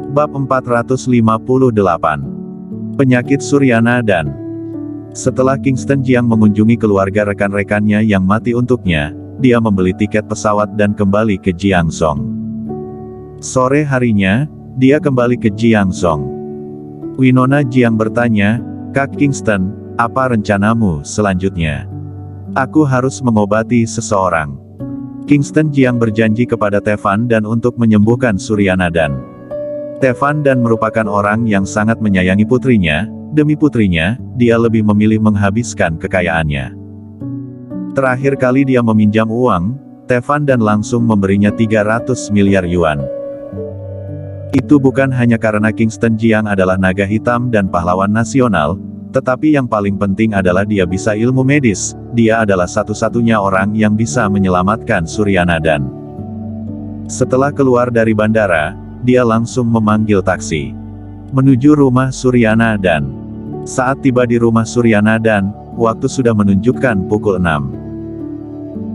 Bab 458. Penyakit Suryana dan. Setelah Kingston Jiang mengunjungi keluarga rekan-rekannya yang mati untuknya, dia membeli tiket pesawat dan kembali ke Jiangzhou. Sore harinya, dia kembali ke Jiangzhou. Winona Jiang bertanya, "Kak Kingston, apa rencanamu selanjutnya?" "Aku harus mengobati seseorang." Kingston Jiang berjanji kepada Tevan Dan untuk menyembuhkan Suryana Dan. Tevan Dan merupakan orang yang sangat menyayangi putrinya. Demi putrinya, dia lebih memilih menghabiskan kekayaannya. Terakhir kali dia meminjam uang, Tevan Dan langsung memberinya 300 miliar yuan. Itu bukan hanya karena Kingston Jiang adalah naga hitam dan pahlawan nasional, tetapi yang paling penting adalah dia bisa ilmu medis. Dia adalah satu-satunya orang yang bisa menyelamatkan Suryana Dan. Setelah keluar dari bandara, dia langsung memanggil taksi menuju rumah Suryana Dan. Saat tiba di rumah Suryana Dan, waktu sudah menunjukkan pukul 6.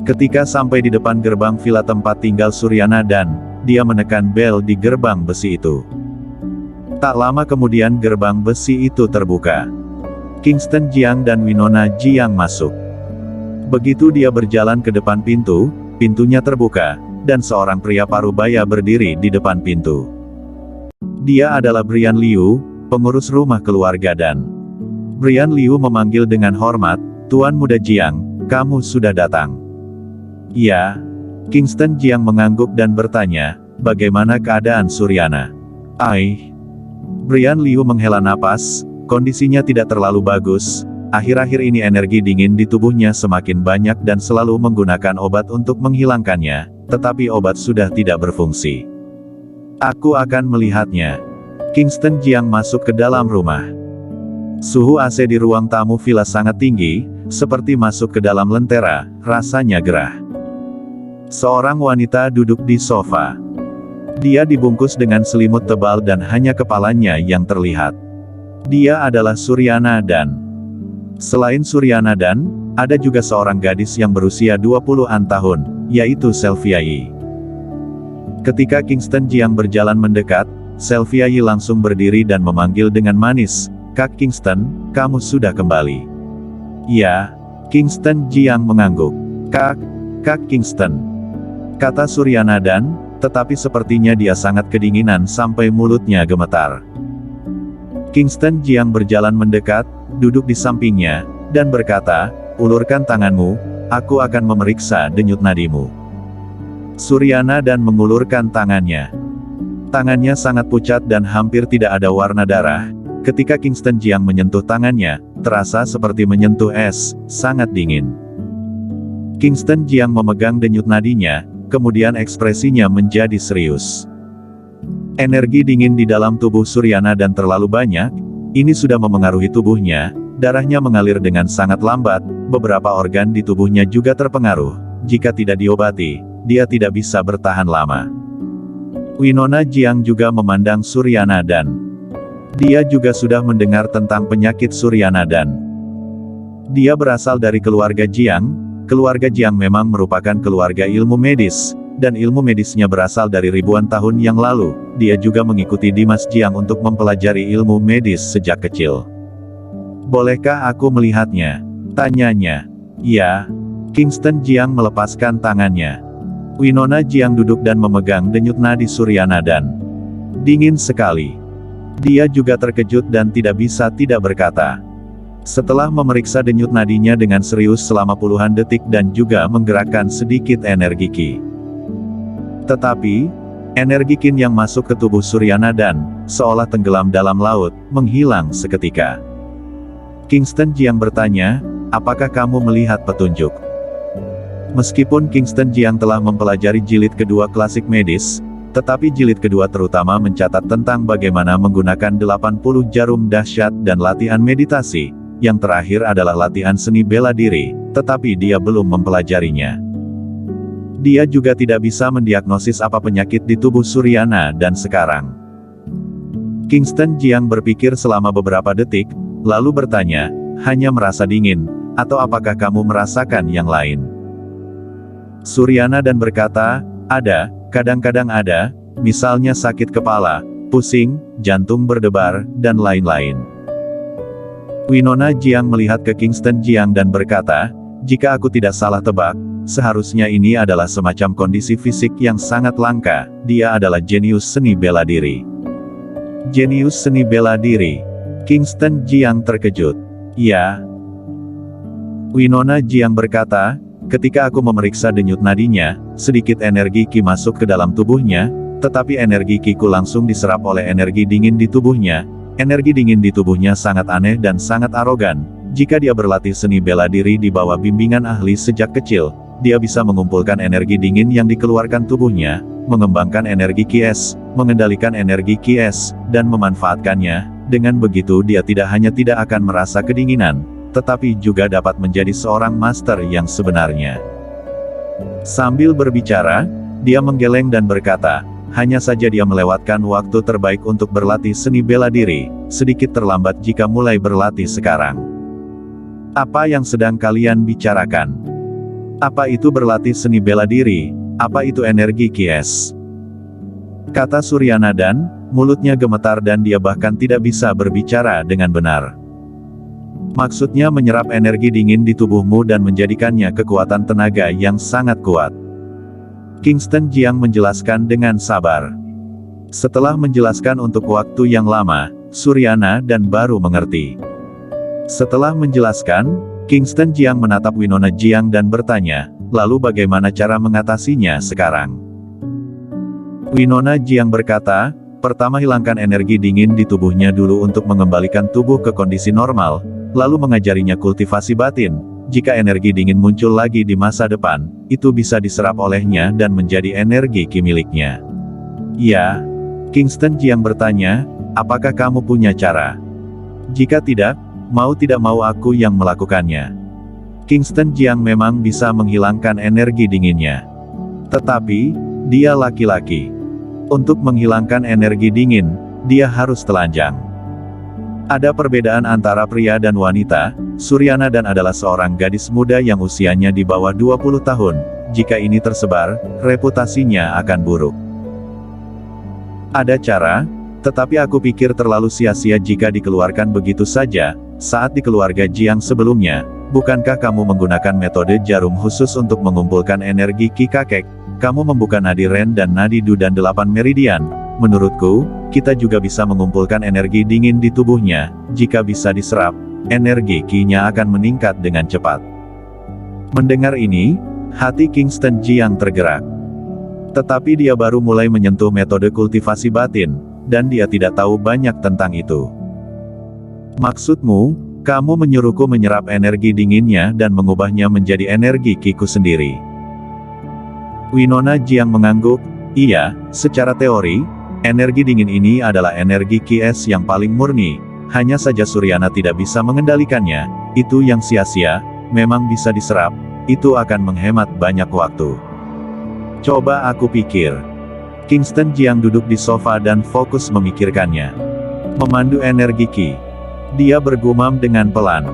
Ketika sampai di depan gerbang villa tempat tinggal Suryana Dan, dia menekan bel di gerbang besi itu. Tak lama kemudian gerbang besi itu terbuka. Kingston Jiang dan Winona Jiang masuk. Begitu dia berjalan ke depan pintu, pintunya terbuka, dan seorang pria parubaya berdiri di depan pintu. Dia adalah Brian Liu, pengurus rumah keluarga Dan. Brian Liu memanggil dengan hormat, "Tuan Muda Jiang, kamu sudah datang." "Ya." Kingston Jiang mengangguk dan bertanya, "Bagaimana keadaan Suryana?" Brian Liu menghela napas, kondisinya tidak terlalu bagus. Akhir-akhir ini energi dingin di tubuhnya semakin banyak dan selalu menggunakan obat untuk menghilangkannya, tetapi obat sudah tidak berfungsi. "Aku akan melihatnya." Kingston Jiang masuk ke dalam rumah. Suhu AC di ruang tamu villa sangat tinggi, seperti masuk ke dalam lentera, rasanya gerah. Seorang wanita duduk di sofa. Dia dibungkus dengan selimut tebal dan hanya kepalanya yang terlihat. Dia adalah Suryana Dan. Selain Suryana Dan, ada juga seorang gadis yang berusia 20-an tahun, yaitu Selviayi. Ketika Kingston Jiang berjalan mendekat, Selviayi langsung berdiri dan memanggil dengan manis, "Kak Kingston, kamu sudah kembali." "Ya." Kingston Jiang mengangguk. Kak Kingston," kata Suryana Dan, tetapi sepertinya dia sangat kedinginan sampai mulutnya gemetar. Kingston Jiang berjalan mendekat, duduk di sampingnya, dan berkata, "Ulurkan tanganmu, aku akan memeriksa denyut nadimu." Suryana Dan mengulurkan tangannya. Tangannya sangat pucat dan hampir tidak ada warna darah. Ketika Kingston Jiang menyentuh tangannya, terasa seperti menyentuh es, sangat dingin. Kingston Jiang memegang denyut nadinya, kemudian ekspresinya menjadi serius. Energi dingin di dalam tubuh Suryana Dan terlalu banyak, ini sudah memengaruhi tubuhnya, darahnya mengalir dengan sangat lambat, beberapa organ di tubuhnya juga terpengaruh. Jika tidak diobati, dia tidak bisa bertahan lama. Winona Jiang juga memandang Suryana Dan. Dia juga sudah mendengar tentang penyakit Suryana Dan. Dia berasal dari keluarga Jiang. Keluarga Jiang memang merupakan keluarga ilmu medis, dan ilmu medisnya berasal dari ribuan tahun yang lalu. Dia juga mengikuti Dimas Jiang untuk mempelajari ilmu medis sejak kecil. "Bolehkah aku melihatnya?" tanyanya. "Ya." Kingston Jiang melepaskan tangannya. Winona Jiang duduk dan memegang denyut nadi Suryana Dan. Dingin sekali. Dia juga terkejut dan tidak bisa tidak berkata. Setelah memeriksa denyut nadinya dengan serius selama puluhan detik dan juga menggerakkan sedikit energi Qi. Tetapi, energi Qi yang masuk ke tubuh Suryana Dan, seolah tenggelam dalam laut, menghilang seketika. Kingston Jiang bertanya, "Apakah kamu melihat petunjuk?" Meskipun Kingston Jiang telah mempelajari jilid kedua klasik medis, tetapi jilid kedua terutama mencatat tentang bagaimana menggunakan 80 jarum dahsyat dan latihan meditasi. Yang terakhir adalah latihan seni bela diri, tetapi dia belum mempelajarinya. Dia juga tidak bisa mendiagnosis apa penyakit di tubuh Suryana Dan sekarang. Kingston Jiang berpikir selama beberapa detik, lalu bertanya, "Hanya merasa dingin, atau apakah kamu merasakan yang lain?" Suryana Dan berkata, "Ada, kadang-kadang ada, misalnya sakit kepala, pusing, jantung berdebar, dan lain-lain. Winona Jiang melihat ke Kingston Jiang dan berkata, jika aku tidak salah tebak, seharusnya ini adalah semacam kondisi fisik yang sangat langka, dia adalah jenius seni bela diri. Jenius seni bela diri. Kingston Jiang terkejut. Ya. Winona Jiang berkata, ketika aku memeriksa denyut nadinya, sedikit energi Qi masuk ke dalam tubuhnya, tetapi energi Qi-ku langsung diserap oleh energi dingin di tubuhnya. Energi dingin di tubuhnya sangat aneh dan sangat arogan. Jika dia berlatih seni bela diri di bawah bimbingan ahli sejak kecil, dia bisa mengumpulkan energi dingin yang dikeluarkan tubuhnya, mengembangkan energi Qi-es, mengendalikan energi Qi-es, dan memanfaatkannya. Dengan begitu dia tidak hanya tidak akan merasa kedinginan, tetapi juga dapat menjadi seorang master yang sebenarnya. Sambil berbicara, dia menggeleng dan berkata, hanya saja dia melewatkan waktu terbaik untuk berlatih seni bela diri, sedikit terlambat jika mulai berlatih sekarang. Apa yang sedang kalian bicarakan? Apa itu berlatih seni bela diri? Apa itu energi Qi-es? Kata Suryana dan, mulutnya gemetar dan dia bahkan tidak bisa berbicara dengan benar. Maksudnya menyerap energi dingin di tubuhmu dan menjadikannya kekuatan tenaga yang sangat kuat. Kingston Jiang menjelaskan dengan sabar. Setelah menjelaskan untuk waktu yang lama, Suryana dan baru mengerti. Setelah menjelaskan, Kingston Jiang menatap Winona Jiang dan bertanya, lalu bagaimana cara mengatasinya sekarang? Winona Jiang berkata, pertama hilangkan energi dingin di tubuhnya dulu untuk mengembalikan tubuh ke kondisi normal, lalu mengajarinya kultivasi batin. Jika energi dingin muncul lagi di masa depan, itu bisa diserap olehnya dan menjadi energi Qi miliknya. Ya. Kingston Jiang bertanya, apakah kamu punya cara? Jika tidak, mau tidak mau aku yang melakukannya. Kingston Jiang memang bisa menghilangkan energi dinginnya. Tetapi, dia laki-laki. Untuk menghilangkan energi dingin, dia harus telanjang. Ada perbedaan antara pria dan wanita. Suryana dan adalah seorang gadis muda yang usianya di bawah 20 tahun. Jika ini tersebar, reputasinya akan buruk. Ada cara, tetapi aku pikir terlalu sia-sia jika dikeluarkan begitu saja. Saat di keluarga Jiang sebelumnya, bukankah kamu menggunakan metode jarum khusus untuk mengumpulkan energi Qi kakek? Kamu membuka nadi Ren dan nadi Du dan 8 meridian. Menurutku, kita juga bisa mengumpulkan energi dingin di tubuhnya. Jika bisa diserap, energi Qi-nya akan meningkat dengan cepat. Mendengar ini, hati Kingston Jiang tergerak. Tetapi dia baru mulai menyentuh metode kultivasi batin, dan dia tidak tahu banyak tentang itu. Maksudmu, kamu menyuruhku menyerap energi dinginnya dan mengubahnya menjadi energi Qi-ku sendiri. Winona Jiang mengangguk, iya, secara teori, energi dingin ini adalah energi Qi-es yang paling murni, hanya saja Suryana tidak bisa mengendalikannya, itu yang sia-sia, memang bisa diserap, itu akan menghemat banyak waktu. Coba aku pikir. Kingston Jiang duduk di sofa dan fokus memikirkannya. Memandu energi Qi. Dia bergumam dengan pelan.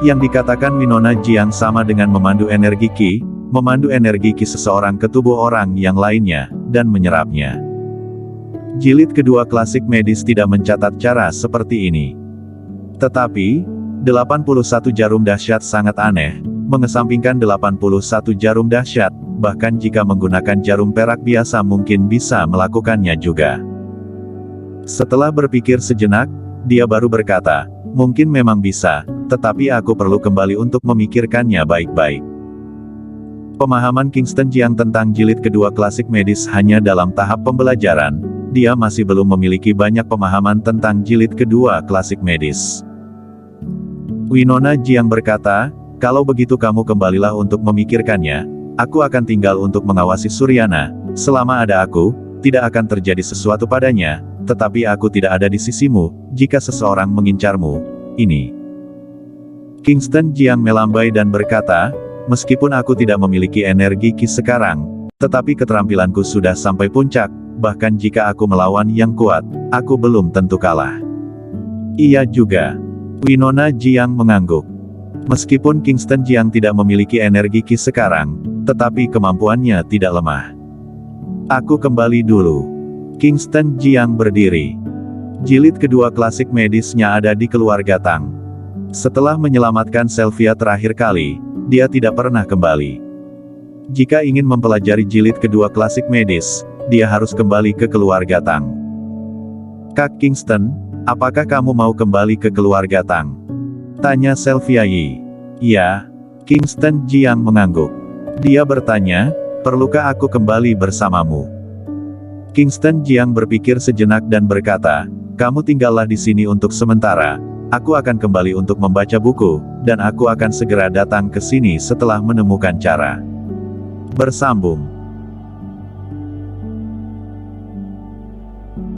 Yang dikatakan Winona Jiang sama dengan memandu energi Qi, memandu energi Qi seseorang ke tubuh orang yang lainnya, dan menyerapnya. Jilid kedua klasik medis tidak mencatat cara seperti ini. Tetapi, 81 jarum dahsyat sangat aneh, mengesampingkan 81 jarum dahsyat, bahkan jika menggunakan jarum perak biasa mungkin bisa melakukannya juga. Setelah berpikir sejenak, dia baru berkata, mungkin memang bisa, tetapi aku perlu kembali untuk memikirkannya baik-baik. Pemahaman Kingston Jiang tentang jilid kedua klasik medis hanya dalam tahap pembelajaran, dia masih belum memiliki banyak pemahaman tentang jilid kedua klasik medis. Winona Jiang berkata, kalau begitu kamu kembalilah untuk memikirkannya, aku akan tinggal untuk mengawasi Suryana, selama ada aku, tidak akan terjadi sesuatu padanya, tetapi aku tidak ada di sisimu, jika seseorang mengincarmu, ini. Kingston Jiang melambai dan berkata, meskipun aku tidak memiliki energi Qi sekarang, tetapi keterampilanku sudah sampai puncak, bahkan jika aku melawan yang kuat, aku belum tentu kalah. Iya juga. Winona Jiang mengangguk. Meskipun Kingston Jiang tidak memiliki energi Qi sekarang, tetapi kemampuannya tidak lemah. Aku kembali dulu. Kingston Jiang berdiri. Jilid kedua klasik medisnya ada di keluarga Tang. Setelah menyelamatkan Sylvia terakhir kali, dia tidak pernah kembali. Jika ingin mempelajari jilid kedua klasik medis, dia harus kembali ke keluarga Tang. Kak Kingston, apakah kamu mau kembali ke keluarga Tang? Tanya Sylvia Yi. Ya, Kingston Jiang mengangguk. Dia bertanya, perlukah aku kembali bersamamu? Kingston Jiang berpikir sejenak dan berkata, kamu tinggallah di sini untuk sementara. Aku akan kembali untuk membaca buku, dan aku akan segera datang ke sini setelah menemukan cara. Bersambung.